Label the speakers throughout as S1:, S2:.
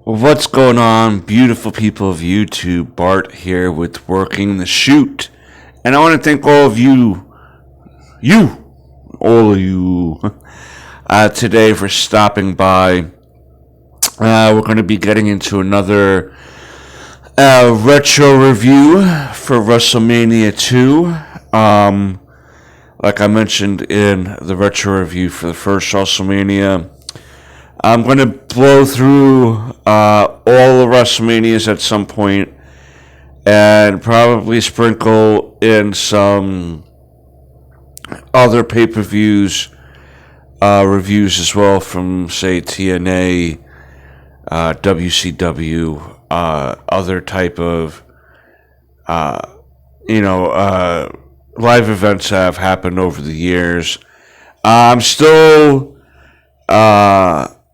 S1: What's going on, beautiful people of YouTube? Bart here with Working the Shoot. And I want to thank all of you, today for stopping by. We're going to be getting into another retro review for Wrestlemania 2. Like I mentioned in the retro review for the first Wrestlemania, I'm going to blow through all the WrestleManias at some point and probably sprinkle in some other pay-per-views reviews as well from, say, TNA, WCW, other type of, live events that have happened over the years. I'm still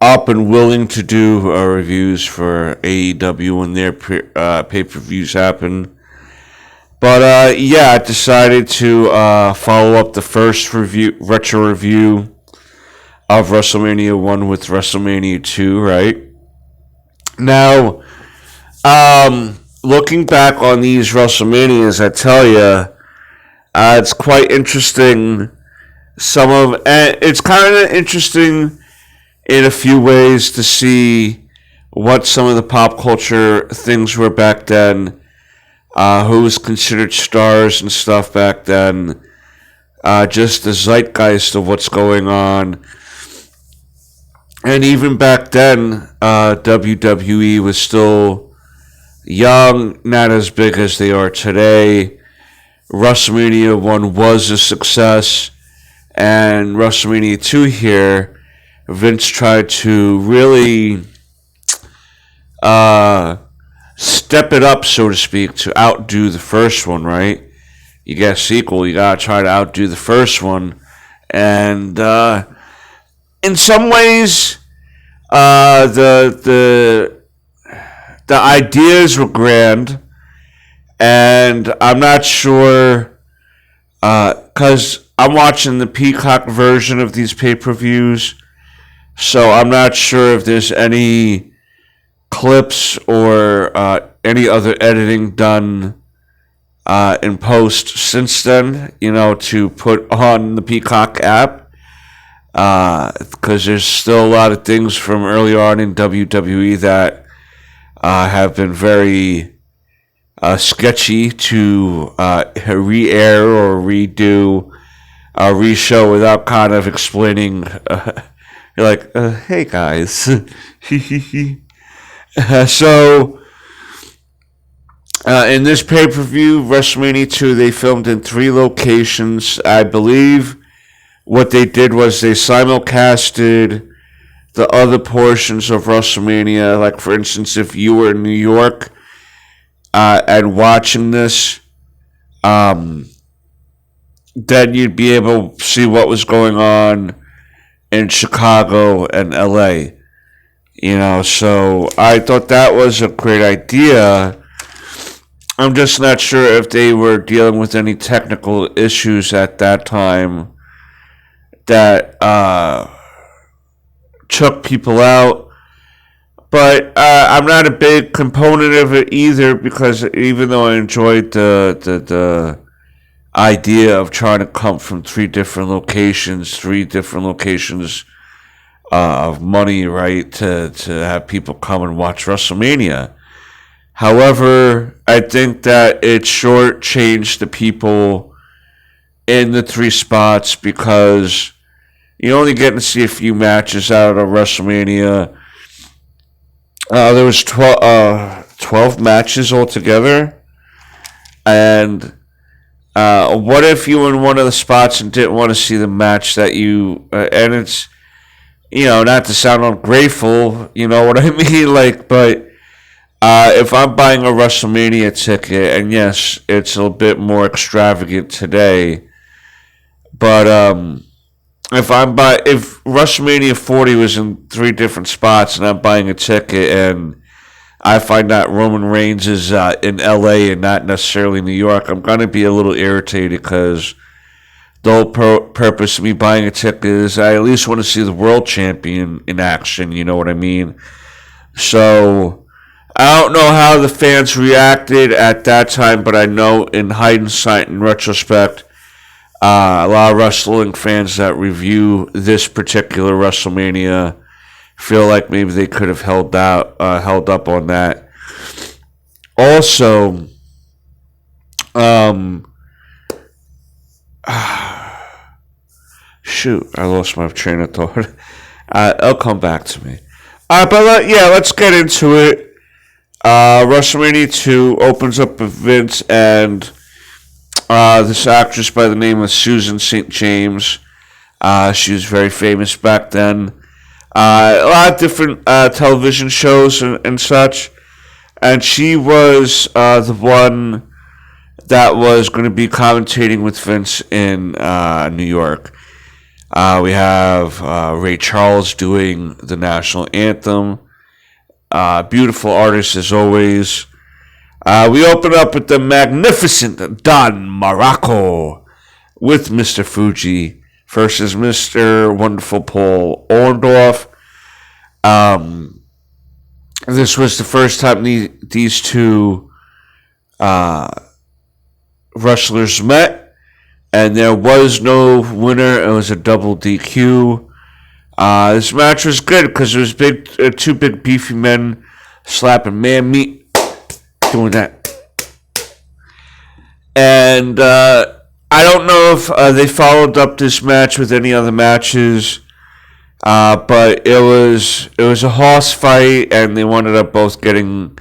S1: up and willing to do reviews for AEW when their pay-per-views happen. But I decided to follow up the first retro review of WrestleMania 1 with WrestleMania 2, right? Now, looking back on these WrestleManias, I tell you, it's quite interesting. It's kind of interesting in a few ways to see what some of the pop culture things were back then, who was considered stars and stuff back then, just the zeitgeist of what's going on. And even back then, WWE was still young, not as big as they are today. WrestleMania 1 was a success, and WrestleMania 2 here, Vince tried to really step it up, so to speak, to outdo the first one, right? You get a sequel, you gotta try to outdo the first one. And in some ways, the ideas were grand, and I'm not sure, because I'm watching the Peacock version of these pay-per-views, so I'm not sure if there's any clips or any other editing done in post since then, to put on the Peacock app. Because there's still a lot of things from early on in WWE that have been very sketchy to re-air or redo, re-show without kind of explaining. You're like, hey guys. So, in this pay-per-view, WrestleMania 2, they filmed in 3 locations. I believe what they did was they simulcasted the other portions of WrestleMania. Like, for instance, if you were in New York and watching this, then you'd be able to see what was going on in Chicago and LA. So I thought that was a great idea. I'm just not sure if they were dealing with any technical issues at that time that took people out. But I'm not a big component of it either, because even though I enjoyed the idea of trying to come from 3 different locations of money, right, to have people come and watch WrestleMania. However, I think that it shortchanged the people in the 3 spots, because you only get to see a few matches out of WrestleMania. There was 12 matches altogether, and what if you were in one of the spots and didn't want to see the match that you and it's, not to sound ungrateful, you know what I mean, but if I'm buying a WrestleMania ticket, and yes, it's a bit more extravagant today, but if WrestleMania 40 was in 3 different spots and I'm buying a ticket and I find that Roman Reigns is in LA and not necessarily New York, I'm going to be a little irritated, because the whole purpose of me buying a ticket is I at least want to see the world champion in action, you know what I mean? So I don't know how the fans reacted at that time, but I know in hindsight, in retrospect, a lot of wrestling fans that review this particular WrestleMania feel like maybe they could have held up on that. Also, shoot, I lost my train of thought. It'll come back to me. Let's get into it. WrestleMania 2 opens up with Vince and this actress by the name of Susan St. James. She was very famous back then. A lot of different television shows and such. And she was the one that was going to be commentating with Vince in New York. We have Ray Charles doing the national anthem. Beautiful artist as always. We open up with the magnificent Don Muraco with Mr. Fuji versus Mr. Wonderful Paul Orndorff. This was the first time these two wrestlers met, and there was no winner. It was a double DQ. This match was good because it was two big beefy men slapping man meat, doing that. And I don't know if they followed up this match with any other matches, but it was a horse fight, and they ended up both getting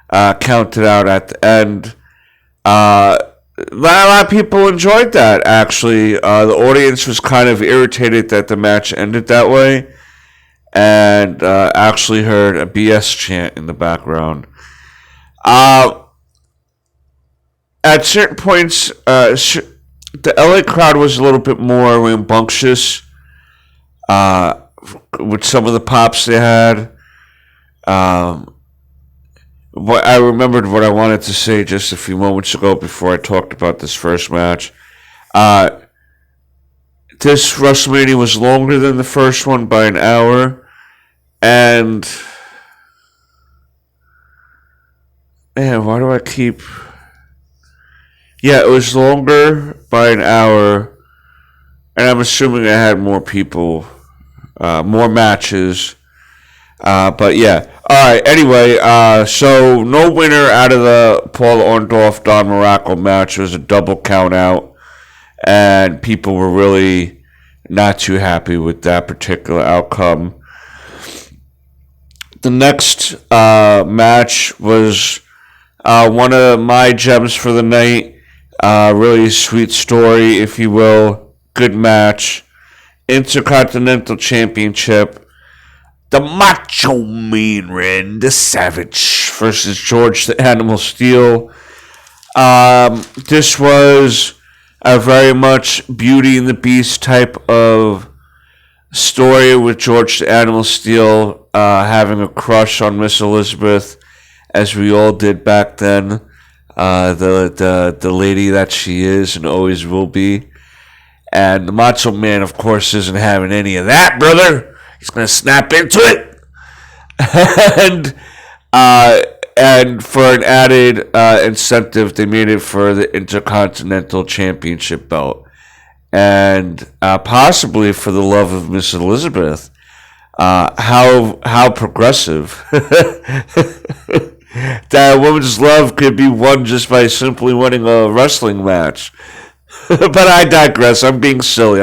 S1: counted out at the end. A lot of people enjoyed that, actually. The audience was kind of irritated that the match ended that way, and actually heard a BS chant in the background. At certain points, the LA crowd was a little bit more rambunctious with some of the pops they had. But I remembered what I wanted to say just a few moments ago before I talked about this first match. This WrestleMania was longer than the first one by an hour. And man, why do I keep... Yeah, it was longer by an hour. And I'm assuming I had more people, more matches. But yeah. Alright, anyway, so no winner out of the Paul Orndorff Don Muraco match. It was a double count out. And people were really not too happy with that particular outcome. The next match was one of my gems for the night. Really sweet story, if you will. Good match. Intercontinental Championship. The Macho Man Randy Savage versus George the Animal Steele. This was a very much Beauty and the Beast type of story with George the Animal Steele having a crush on Miss Elizabeth, as we all did back then. The lady that she is and always will be. And the Macho Man, of course, isn't having any of that, brother. He's going to snap into it. And for an added incentive, they made it for the Intercontinental Championship belt. And possibly for the love of Miss Elizabeth. How progressive. That a woman's love could be won just by simply winning a wrestling match. But I digress. I'm being silly.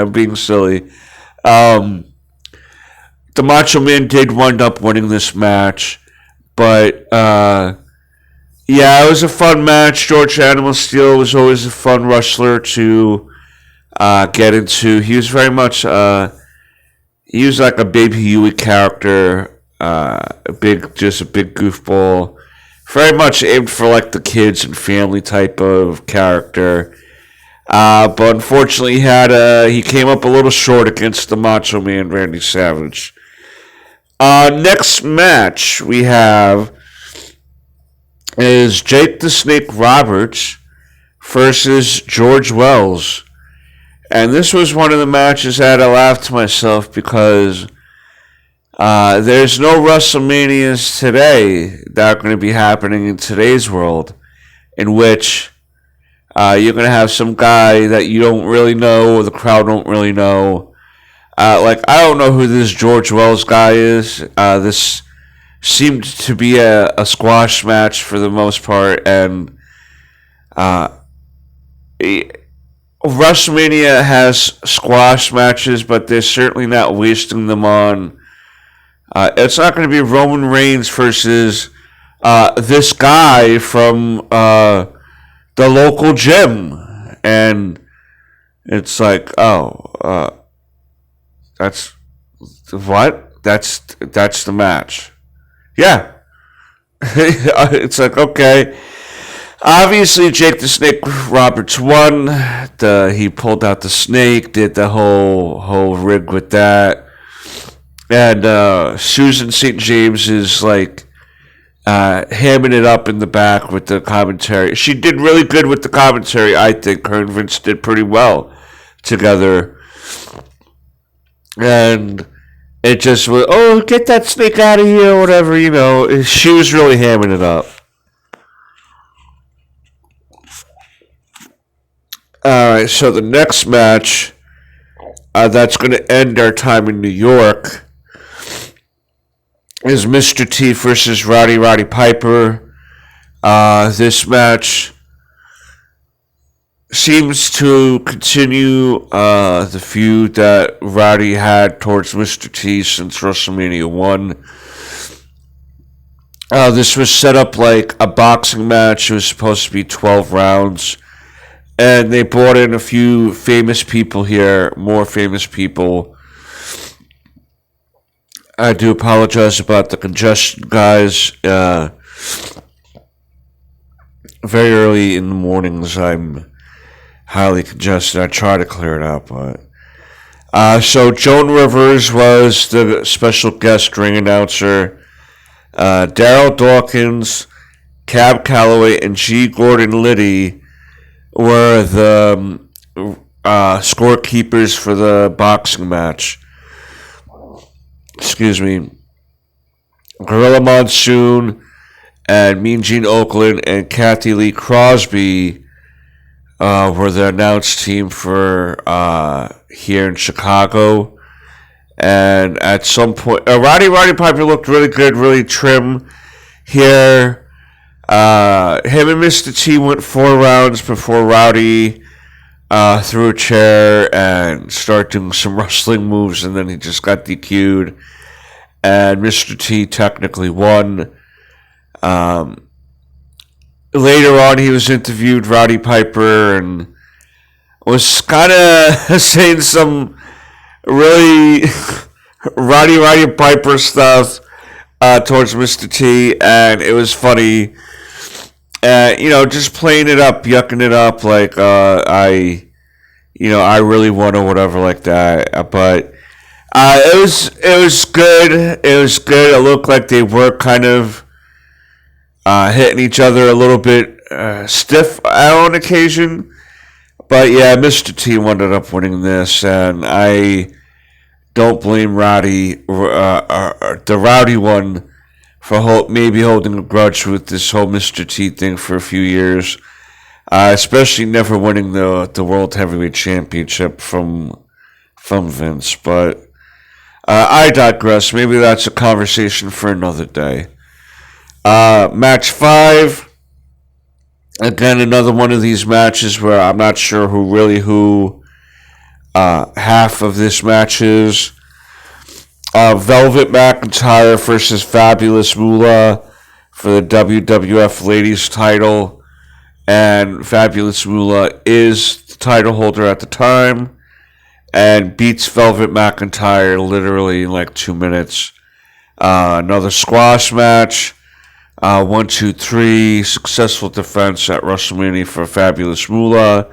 S1: The Macho Man did wind up winning this match. But, yeah, it was a fun match. George Animal Steele was always a fun wrestler to get into. He was very much, he was like a Baby Huey character. Just a big goofball. Very much aimed for like the kids and family type of character. But unfortunately he came up a little short against the Macho Man Randy Savage. Next match we have is Jake the Snake Roberts versus George Wells. And this was one of the matches that I laughed to myself because There's no WrestleManias today that are going to be happening in today's world, in which you're going to have some guy that you don't really know, or the crowd don't really know. I don't know who this George Wells guy is. This seemed to be a squash match for the most part, and WrestleMania has squash matches, but they're certainly not wasting them on. It's not going to be Roman Reigns versus this guy from the local gym, and it's like, that's what? That's the match. Yeah. It's like, okay. Obviously, Jake the Snake Roberts won. He pulled out the snake, did the whole rig with that, and Susan St. James is like hamming it up in the back with the commentary. She did really good with the commentary. I think her and Vince did pretty well together. And it just was, get that snake out of here, or whatever, She was really hamming it up. Alright, so the next match that's going to end our time in New York is Mr. T versus Roddy Piper. This match seems to continue the feud that Roddy had towards Mr. T since WrestleMania 1. This was set up like a boxing match. It was supposed to be 12 rounds. And they brought in a few famous people here, more famous people. I do apologize about the congestion, guys. Very early in the mornings, I'm highly congested. I try to clear it out, but... So Joan Rivers was the special guest ring announcer. Daryl Dawkins, Cab Calloway, and G. Gordon Liddy were the scorekeepers for the boxing match. Excuse me. Gorilla Monsoon and Mean Gene Okerlund and Kathy Lee Crosby were the announce team for here in Chicago. And at some point, Roddy Piper looked really good, really trim here. Him and Mr. T went 4 rounds before Rowdy threw a chair and started doing some wrestling moves, and then he just got DQ'd. And Mr. T technically won. Later on, he was interviewed, Roddy Piper, and was kind of saying some really Roddy Piper stuff towards Mr. T, and it was funny. Just playing it up, yucking it up, like I really won or whatever like that. But it was good. It was good. It looked like they were kind of hitting each other a little bit stiff on occasion. But yeah, Mr. T ended up winning this, and I don't blame Rowdy, the Rowdy one, for maybe holding a grudge with this whole Mr. T thing for a few years, especially never winning the World Heavyweight Championship from Vince. But I digress. Maybe that's a conversation for another day. Match 5. Again, another one of these matches where I'm not sure who half of this match is. Velvet McIntyre versus Fabulous Moolah for the WWF Ladies title. And Fabulous Moolah is the title holder at the time and beats Velvet McIntyre literally in like 2 minutes. Another squash match. 1, 2, 3. Successful defense at WrestleMania for Fabulous Moolah,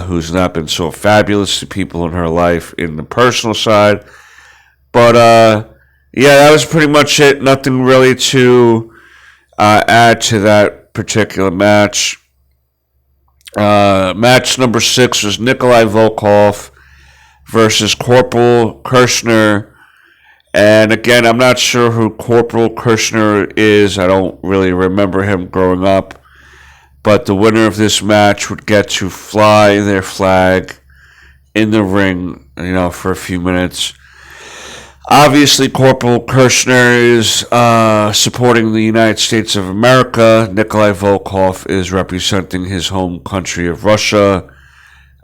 S1: who's not been so fabulous to people in her life in the personal side. But, yeah, that was pretty much it. Nothing really to add to that particular match. Match number 6 was Nikolai Volkov versus Corporal Kirchner. And again, I'm not sure who Corporal Kirshner is. I don't really remember him growing up. But the winner of this match would get to fly their flag in the ring, for a few minutes. Obviously, Corporal Kirshner is supporting the United States of America. Nikolai Volkov is representing his home country of Russia.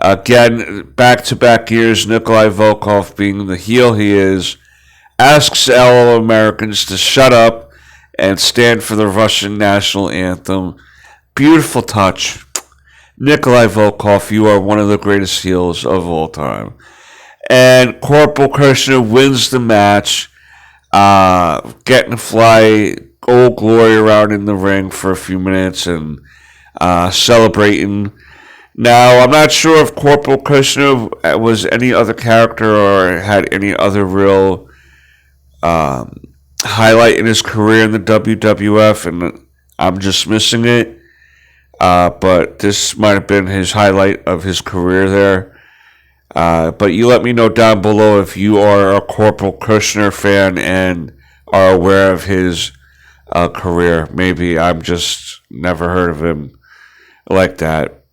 S1: Again, back-to-back years, Nikolai Volkov, being the heel he is, asks fellow Americans to shut up and stand for the Russian national anthem. Beautiful touch. Nikolai Volkov, you are one of the greatest heels of all time. And Corporal Kirshner wins the match, getting to fly Old Glory around in the ring for a few minutes and celebrating. Now, I'm not sure if Corporal Kirshner was any other character or had any other real highlight in his career in the WWF, and I'm just missing it. But this might have been his highlight of his career there. But you let me know down below if you are a Corporal Kirshner fan and are aware of his career. Maybe I've just never heard of him like that.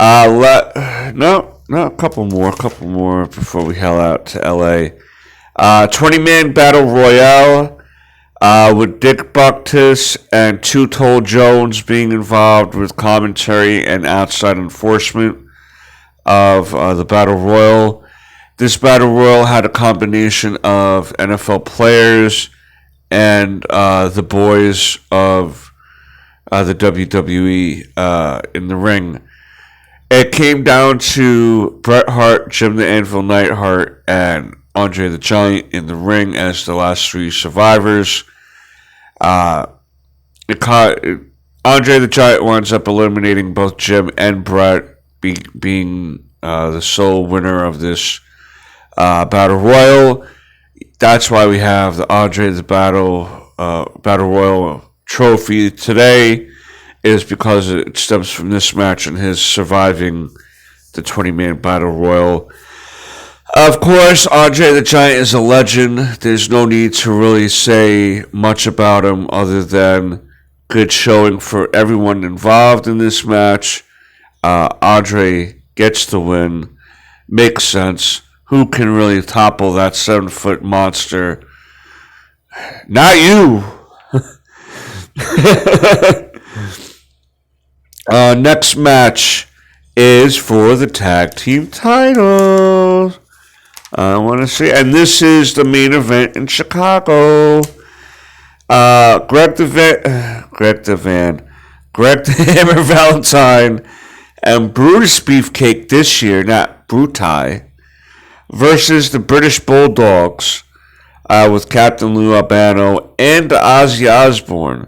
S1: A couple more before we head out to LA. 20-man battle royale with Dick Buckus and Two-Tole Jones being involved with commentary and outside enforcement of the Battle Royal. This Battle Royal had a combination of NFL players and the boys of the WWE in the ring. It came down to Bret Hart, Jim the Anvil Neidhart, and Andre the Giant in the ring as the last three survivors. Andre the Giant winds up eliminating both Jim and Bret, being the sole winner of this Battle Royal. That's why we have the Andre the Battle Royal trophy today, is because it stems from this match and his surviving the 20-man Battle Royal. Of course, Andre the Giant is a legend. There's no need to really say much about him other than good showing for everyone involved in this match. Andre gets the win. Makes sense. Who can really topple that 7-foot monster? Not you! Next match is for the tag team titles. I want to see, and this is the main event in Chicago. Greg the Hammer Valentine and Brutus Beefcake this year, not Brutai, versus the British Bulldogs with Captain Lou Albano and Ozzy Osbourne,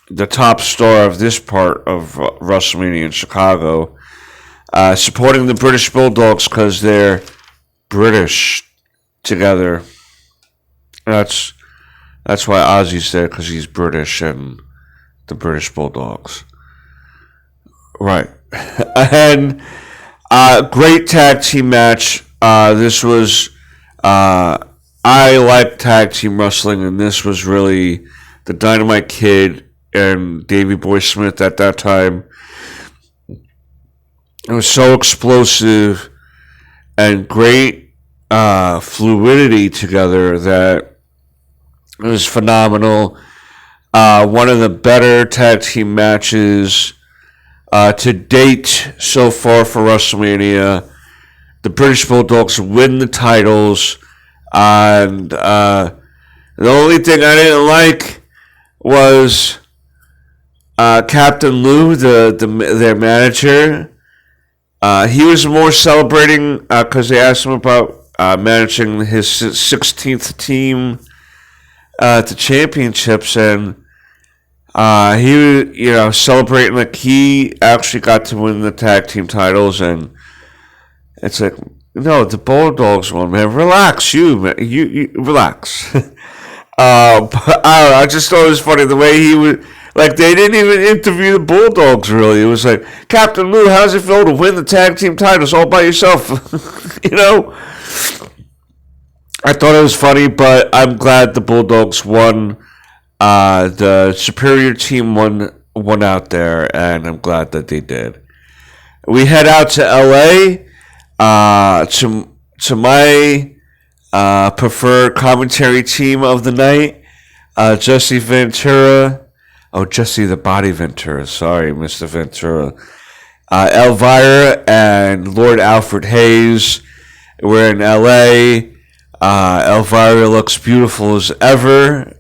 S1: the top star of this part of WrestleMania in Chicago, supporting the British Bulldogs because they're British together. That's why Ozzy's there, because he's British and the British Bulldogs. Right. And great tag team match. This was, I like tag team wrestling, and this was really the Dynamite Kid and Davey Boy Smith at that time. It was so explosive and great fluidity together that it was phenomenal. One of the better tag team matches to date so far for WrestleMania. The British Bulldogs win the titles, and the only thing I didn't like was Captain Lou, their manager. He was more celebrating because they asked him about managing his 16th team to championships, and he was, celebrating like he actually got to win the tag team titles, and it's like, no, the Bulldogs won, man. Relax, you relax. But I don't know, I just thought it was funny the way he would. Like, they didn't even interview the Bulldogs, really. It was like, Captain Lou, how does it feel to win the tag team titles all by yourself? I thought it was funny, but I'm glad the Bulldogs won. The superior team won out there, and I'm glad that they did. We head out to LA. To my preferred commentary team of the night, Jesse Ventura. Oh, Jesse the Body Ventura. Sorry, Mr. Ventura. Elvira and Lord Alfred Hayes. We're in LA. Elvira looks beautiful as ever,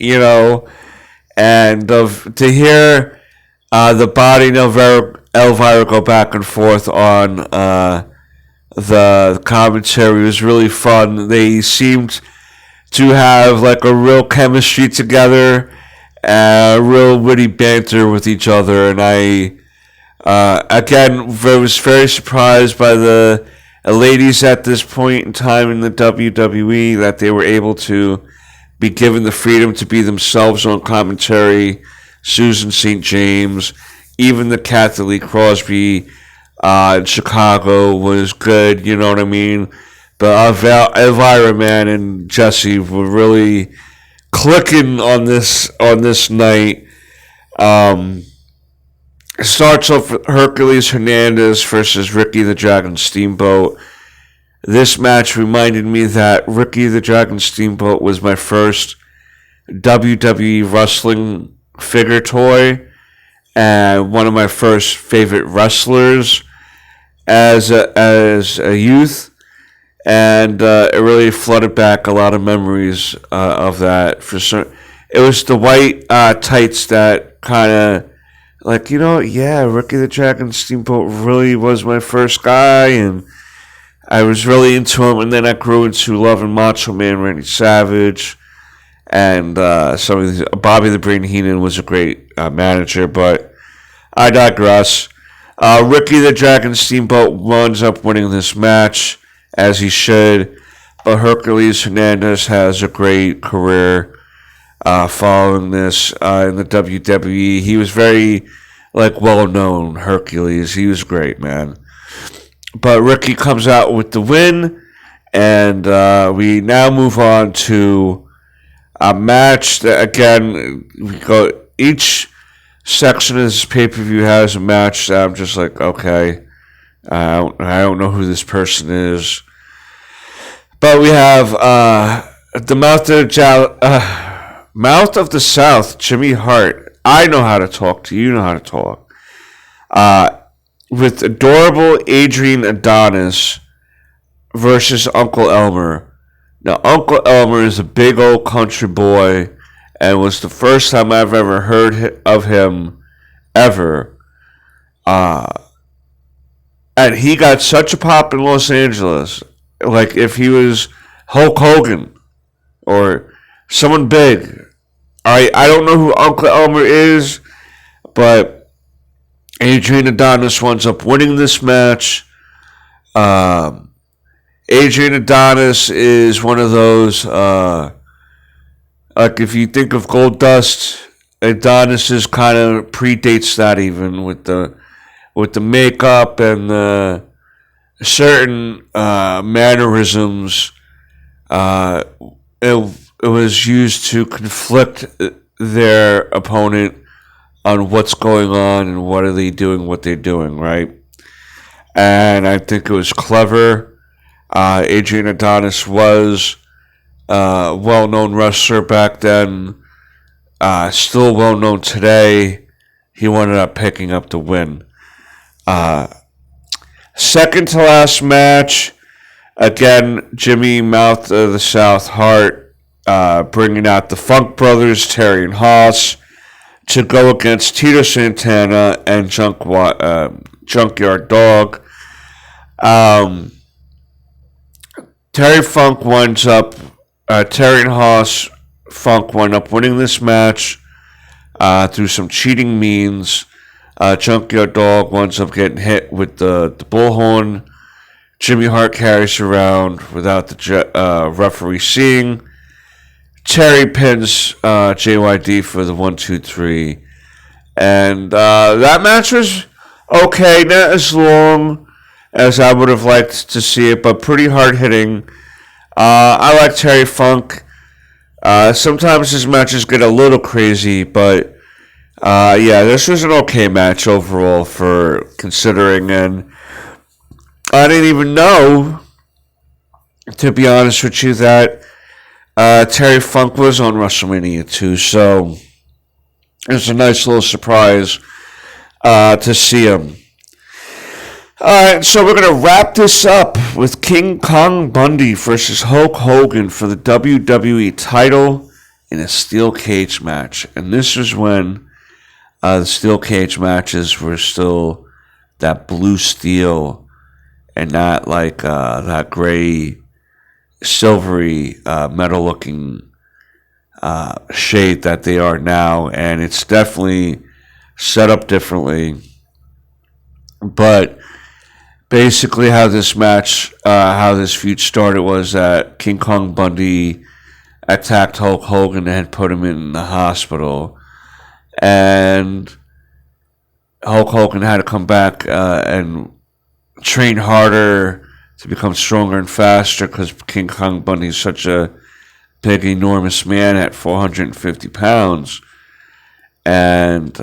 S1: and to hear the Body and Elvira go back and forth on the commentary was really fun. They seemed to have like a real chemistry together, real witty banter with each other, and I again was very surprised by the ladies at this point in time in the WWE that they were able to be given the freedom to be themselves on commentary. Susan St. James, even the Kathy Lee Crosby in Chicago was good, you know what I mean? But Elvira, man, and Jesse were really clicking on this night. It starts off with Hercules Hernandez versus Ricky the Dragon Steamboat. This match reminded me that Ricky the Dragon Steamboat was my first WWE wrestling figure toy and one of my first favorite wrestlers as a youth, and it really flooded back a lot of memories of that. It was the white tights that kind of Ricky the Dragon Steamboat really was my first guy, and I was really into him, and then I grew into loving Macho Man Randy Savage, and some of these. Bobby the Brain Heenan was a great manager, but I digress. Ricky the Dragon Steamboat winds up winning this match, as he should, but Hercules Hernandez has a great career following this in the WWE. He was very well known. Hercules, he was great, man. But Ricky comes out with the win, and we now move on to a match that, again, each section of this pay-per-view has a match that I'm just like, okay, I don't know who this person is. But we have the Mouth of the South, Jimmy Hart. I know how to talk to you know how to talk. With adorable Adrian Adonis versus Uncle Elmer. Now, Uncle Elmer is a big old country boy, and was the first time I've ever heard of him, ever. And he got such a pop in Los Angeles. Like, if he was Hulk Hogan or someone big. I don't know who Uncle Elmer is, but Adrian Adonis winds up winning this match. Adrian Adonis is one of those, if you think of Goldust, Adonis is kind of predates that even with the makeup and the certain mannerisms. It was used to conflict their opponent on what's going on and what are they doing, what they're doing, right? And I think it was clever. Adrian Adonis was a well-known wrestler back then, still well-known today. He ended up picking up the win. Second to last match, again, Jimmy Mouth of the South Hart bringing out the Funk Brothers, Terry and Haas, to go against Tito Santana and Junkyard Dog. Terry and Haas Funk wind up winning this match through some cheating means. Junkyard Dog winds up getting hit with the bullhorn. Jimmy Hart carries around without the referee seeing. Terry pins JYD for the 1-2-3. And that match was okay, not as long as I would have liked to see it, but pretty hard hitting. I like Terry Funk. Sometimes his matches get a little crazy, but yeah, this was an okay match overall for considering. And I didn't even know, to be honest with you, that Terry Funk was on WrestleMania 2. So it was a nice little surprise to see him. Alright, so we're going to wrap this up with King Kong Bundy versus Hulk Hogan for the WWE title in a steel cage match. And this was when the steel cage matches were still that blue steel and not like that gray, silvery, metal-looking shade that they are now. And it's definitely set up differently. But basically, how this match, how this feud started was that King Kong Bundy attacked Hulk Hogan and put him in the hospital. And Hulk Hogan had to come back and train harder to become stronger and faster because King Kong Bundy is such a big, enormous man at 450 pounds. And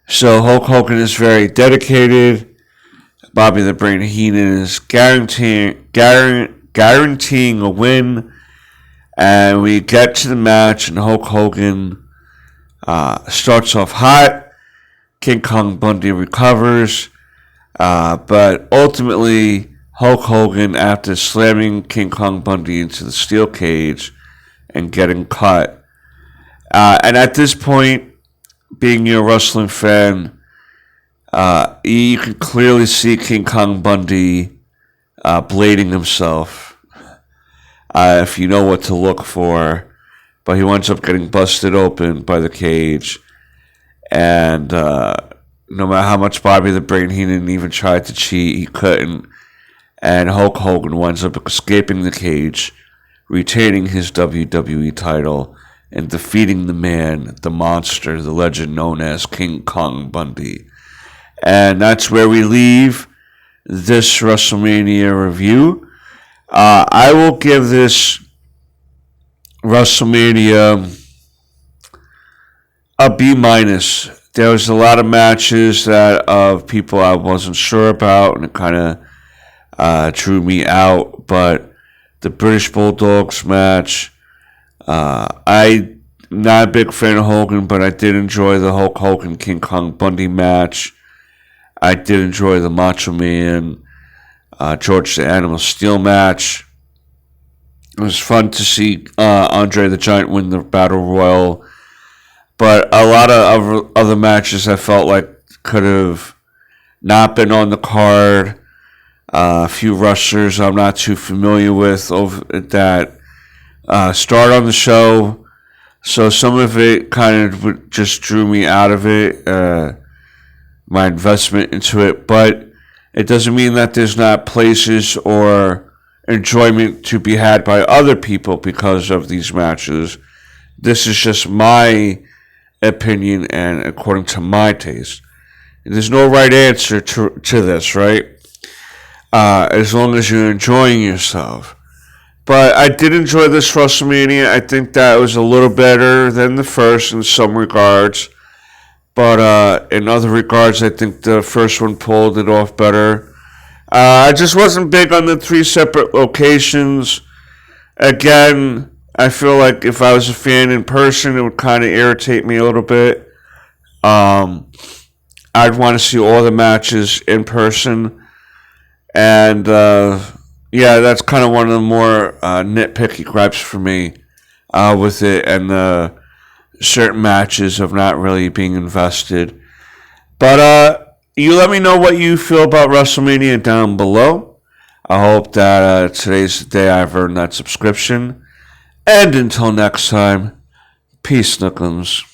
S1: so Hulk Hogan is very dedicated. Bobby the Brain Heenan is guaranteeing a win. And we get to the match, and Hulk Hogan starts off hot. King Kong Bundy recovers. But ultimately, Hulk Hogan, after slamming King Kong Bundy into the steel cage and getting cut. And at this point, being a wrestling fan, you can clearly see King Kong Bundy blading himself, if you know what to look for. But he winds up getting busted open by the cage. And no matter how much Bobby the Brain Heenan even tried to cheat, he couldn't. And Hulk Hogan winds up escaping the cage, retaining his WWE title, and defeating the man, the monster, the legend known as King Kong Bundy. And that's where we leave this WrestleMania review. I will give this WrestleMania a B-. There was a lot of matches that of people I wasn't sure about, and it kind of drew me out. But the British Bulldogs match, I'm not a big fan of Hogan, but I did enjoy the Hulk Hogan King Kong Bundy match. I did enjoy the Macho Man, George the Animal Steel match. It was fun to see Andre the Giant win the Battle Royal. But a lot of other matches I felt like could have not been on the card. A few wrestlers I'm not too familiar with that start on the show. So some of it kind of just drew me out of it. My investment into it, but it doesn't mean that there's not places or enjoyment to be had by other people because of these matches. This is just my opinion and according to my taste. There's no right answer to this, right? As long as you're enjoying yourself. But I did enjoy this WrestleMania. I think that was a little better than the first in some regards. But in other regards, I think the first one pulled it off better. I just wasn't big on the 3 separate locations. Again, I feel like if I was a fan in person, it would kind of irritate me a little bit. I'd want to see all the matches in person. And, yeah, that's kind of one of the more nitpicky gripes for me with it. And certain matches of not really being invested. But you let me know what you feel about WrestleMania down below. I hope that today's the day I've earned that subscription. And until next time, peace, Nookums.